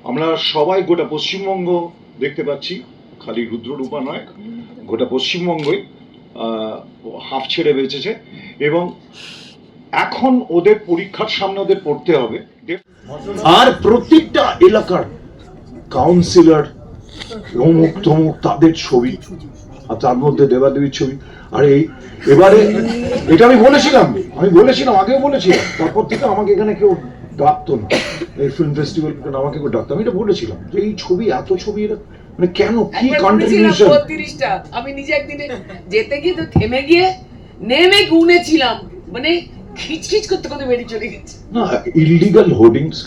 আমরা সবাই গোটা পশ্চিমবঙ্গ দেখতে পাচ্ছি, খালি রুদ্ররূপা নয়, গোটা পশ্চিমবঙ্গই হাফ ছেড়ে বেঁচেছে এবং এখন ওদের পরীক্ষার সামনে ওদের পড়তে হবে। আর প্রত্যেকটা এলাকার কাউন্সিলর অমুক তমুক তাদের ছবি, আর তার মধ্যে দেবাদেবীর ছবি। আর এবারে এটা আমি বলেছিলাম আগেও বলেছিলাম, তারপর থেকে আমাকে এখানে কেউ ডাকতো না, এই ফিল্ম ফেস্টিভ্যাল আমাকে কেউ ডাকতো। আমি এটা বলেছিলাম যে এই ছবি, এত ছবি, এরা মানে কেন, কি কন্ট্রিবিউশন। 32টা আমি নিজে একদিনে যেতে গিয়ে তো থেমে গিয়ে নেমে গুনেছিলাম, মানে খিচখিচ করতে করতে বেরিয়ে চলে গেছে। না, ইললিগাল হোর্ডিংস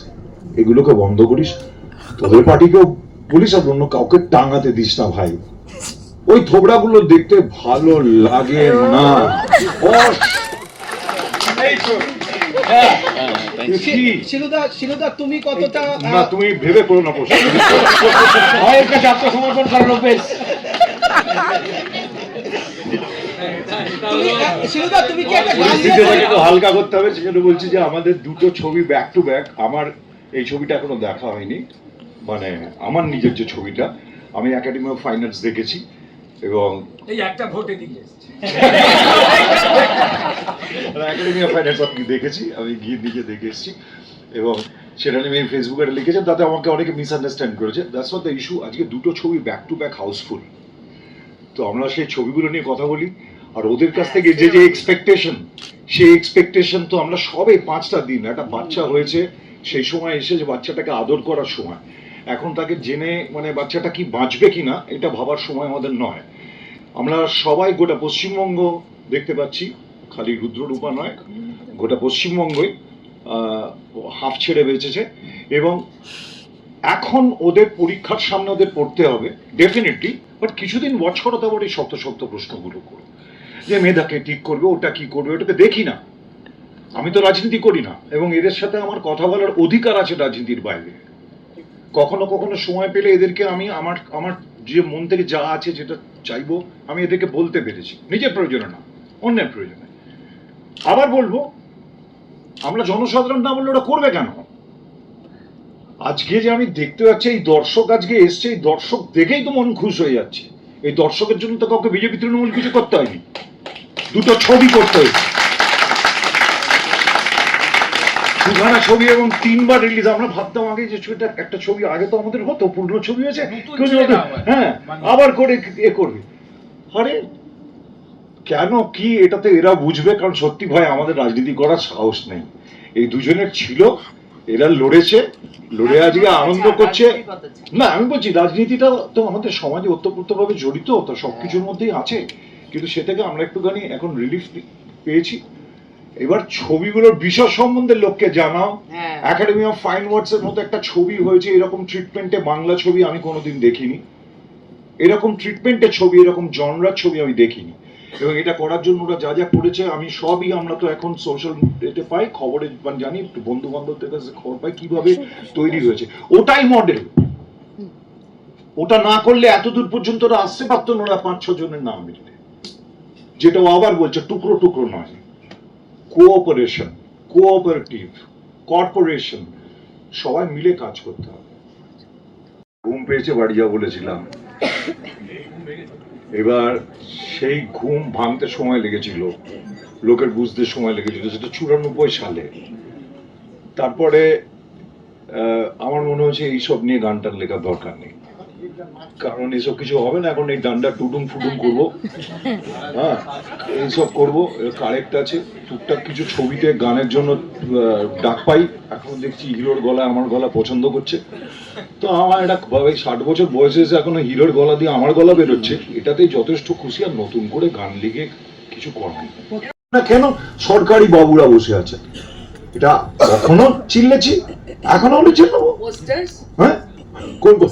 এগুলোকে বন্ধ করিস, তোদের পার্টিকেও বলিস, আর অন্য কাউকে টাঙাতে দিস না ভাই। ওই থোবড়াগুলো দেখতে ভালো লাগে না। তুমি কতটা না, তুমি ভেবে করো না প্রশ্ন, কাছে আত্মসমর্পণ করো বেশ। হালকা করতে হবে, সেজন্য বলছি যে আমাদের দুটো ছবি ব্যাক টু ব্যাক। আমার এই ছবিটা এখনো দেখা হয়নি, মানে আমার নিজের যে ছবিটা, আমি একাডেমি অফ ফাইন আর্টস দেখেছি এবং এই একটা ভোটে দিকে একাডেমি অফ ফাইন আর্টস আমি দেখেছি, আমি গিয়ে নিজে দেখে এসেছি এবং সেটা নিয়ে আমি ফেসবুকে লিখেছেন, তাতে আমাকে অনেকে মিসআন্ডারস্ট্যান্ড করেছে। That's not the issue. আজকে দুটো ছবি ব্যাক টু ব্যাক হাউসফুল, তো আমরা সেই ছবিগুলো নিয়ে কথা বলি। আর ওদের কাছ থেকে যে যে এক্সপেকটেশন, সেই এক্সপেকটেশন তো আমরা সবে 5টা দিন, একটা বাচ্চা হয়েছে, সেই সময় এসে যে বাচ্চাটাকে আদর করার সময়, এখন তাকে জেনে মানে বাচ্চাটা কি বাঁচবে কিনা এটা ভাবার সময় আমাদের নয়। আমরা সবাই গোটা পশ্চিমবঙ্গ দেখতে পাচ্ছি, খালি রুদ্ররূপা নয়, গোটা পশ্চিমবঙ্গই হাফ ছেড়ে বেঁচেছে এবং এখন ওদের পরীক্ষার সামনে ওদের পড়তে হবে ডেফিনেটলি। বাট কিছুদিন ওয়াচ করো, তারপর এই শক্ত শক্ত প্রশ্নগুলো করো, যে মেধাকে ঠিক করবে, ওটা কি করবে, ওটাকে দেখি না। আমি তো রাজনীতি করি না এবং এদের সাথে আমার কথা বলার অধিকার আছে রাজনীতির বাইরে। কখনো কখনো সময় পেলে এদেরকে আমি আমার যে মন থেকে যা আছে, যেটা চাইবো, আমি এদেরকে বলতে পেরেছি, নিজের প্রয়োজনে না, অন্যের প্রয়োজনে। আবার বলবো, আমরা জনসাধারণ না বললে ওরা করবে কেন? আজকে যে আমি দেখতে পাচ্ছি এই দর্শক আজকে এসছে, এই দর্শক দেখেই তো মন খুশ হয়ে যাচ্ছে। এই দর্শকের জন্য তো কাউকে বিজেপি তৃণমূল কিছু করতে হয়নি, দুটো ছবি করতে হয়েছে, দুখানা ছবি এবং 3বার রিলিজ। আমরা ভাবতাম আগে যে ছবিটা, একটা ছবি আগে তো আমাদের হতো, পূর্ণ ছবি হয়েছে, হ্যাঁ আবার করে এ করবে। আরে কেন, কি, এটাতে এরা বুঝবে। কারণ সত্যি ভাই আমাদের রাজনীতি করার সাহস নেই। এই দুজনের ছিল, এরা লড়েছে, লড়ে আজকে আনন্দ করছে। না, আমি বলছি রাজনীতিটা তো আমাদের সমাজে ওতপ্রোতভাবে জড়িত, তো সবকিছুর মধ্যেই আছে, কিন্তু সে থেকে আমরা একটুখানি এখন রিলিফ পেয়েছি। এবার ছবিগুলোর বিষয় সম্বন্ধে লোককে জানাও। একাডেমি অফ ফাইন আর্টস এর মতো একটা ছবি হয়েছে, এরকম ট্রিটমেন্টে বাংলা ছবি আমি কোনোদিন দেখিনি, এরকম ট্রিটমেন্টের ছবি, এরকম জনরার ছবি আমি দেখিনি। এবং এটা করার জন্য ওরা যা যা করেছে, আমি সবই, আমরা তো এখন সোশ্যাল মিডিয়াতে পাই, খবরে জানি, একটু বন্ধু বান্ধবদের কাছে খবর পাই কিভাবে তৈরি হয়েছে। ওটাই মডেল। ওটা না করলে এত দূর পর্যন্ত ওরা আসতে পারতো না, ওরা 5-6 জনের নাম মিললে। যেটা আবার বলছে, টুকরো টুকরো নয়, কোঅপারেশন, কোঅপারেটিভ, কর্পোরেশন, সবাই মিলে কাজ করতে হবে। ঘুম পেয়েছে, বাড়ি যা বলেছিলাম, এবার সেই ঘুম ভাঙতে সময় লেগেছিল, লোকের বুঝতে সময় লেগেছিল, সেটা 94 সালে। তারপরে আমার মনে হচ্ছে এইসব নিয়ে গানটার লেখার দরকার নেই, কারণ এসব কিছু হবে না। এখন এই ডান্ডা টুডুম ফুডুম করবো, হ্যাঁ এইসব করবো, কারেক্ট আছে। টুকটাক কিছু ছবিতে গানের জন্য ডাক পাই, এখন দেখছি হিরোর গলা আমার গলা পছন্দ করছে, তো আমার এটা 60 বছর বয়সে এসে এখনো হিরোর গলা দিয়ে আমার গলা বেরোচ্ছে, এটাতেই যথেষ্ট খুশি। আর নতুন করে গান লিখে কিছু করার না। কেন সরকারি বাবুরা বসে আছে, এটা কখনো চিল্লেছি, এখনো আমি চিল্লাবো, হ্যাঁ করবো।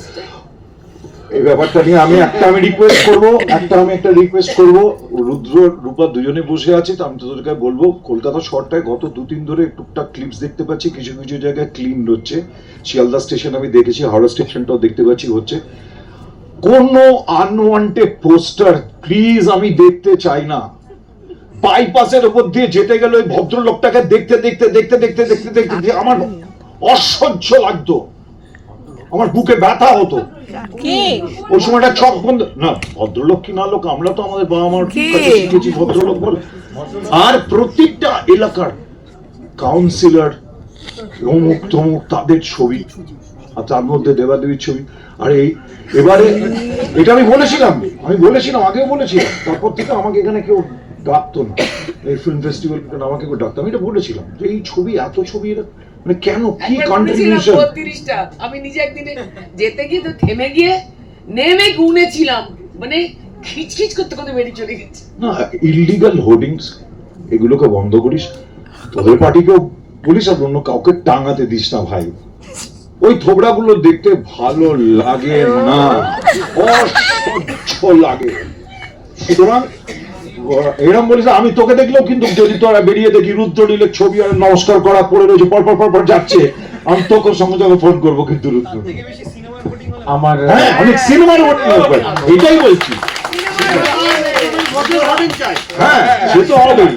এই ব্যাপারটা নিয়ে আমি একটা রিকোয়েস্ট করবো, রুদ্র রূপা দুজনে বসে আছে, তো আমি তোদেরকে বলবো, কলকাতা শহরটায় গত 2-3 ধরে টুকটাক ক্লিপস দেখতে পাচ্ছি, কিছু কিছু জায়গায় ক্লিন হচ্ছে। শিয়ালদা স্টেশন আমি দেখেছি, হাওড়া স্টেশনটাও দেখতে পাচ্ছি হচ্ছে। কোনো আনওয়ান্টেড পোস্টার প্লিজ আমি দেখতে চাই না। বাইপাসের উপর দিয়ে যেতে গেলে ওই ভদ্রলোকটাকে দেখতে দেখতে আমার অসহ্য লাগতো। আমার বুকে ব্যথা হতো। কে? ওই সময়টা চোখ বন্ধ না, ভদ্রলোক কি না লোক, আমরা তো আমাদের বাবা মার কাছে শিখেছি ভদ্রলোক বলে। আর প্রত্যেকটা এলাকার কাউন্সিলর অমুক তমুক তাদের ছবি, আর তার মধ্যে দেবাদেবীর ছবি। আর এবারে এটা আমি বলেছিলাম আগেও বলেছিলাম, তারপর থেকে আমাকে এখানে কেউ ডাকতো না, এই ফিল্ম ফেস্টিভ্যাল আমাকে কেউ ডাকতো, আমি এটা বলেছিলাম যে এই ছবি, এত ছবি এরা মানে কেন, কি কন্ট্রিবিউশন। 32টা আমি নিজে একদিনে যেতে গিয়ে তো থেমে গিয়ে নেমে গুনেছিলাম, মানে খিচখিচ করতে করতে বেরিয়ে চলে গেছে। না, ইলিগাল হোর্ডিংস এগুলোকে বন্ধ করিস, তোদের পার্টিকেও বলিস, আর অন্য কাউকে টাঙাতে দিস না ভাই। ওই থোবড়াগুলো দেখতে ভালো লাগে না, অসহ্য লাগে। সুতরাং এরকম বলিস, আমি তোকে দেখলেও কিন্তু যদি তোরা বেরিয়ে দেখি রুদ্রনীলের ছবি আর নমস্কার করা পড়ে রয়েছে, পর যাচ্ছে, আমি তোকে সঙ্গে সঙ্গে ফোন করবো কিন্তু রুদ্র। আমার হ্যাঁ, অনেক সিনেমার এটাই বলছি। হ্যাঁ, সে তো হবেই।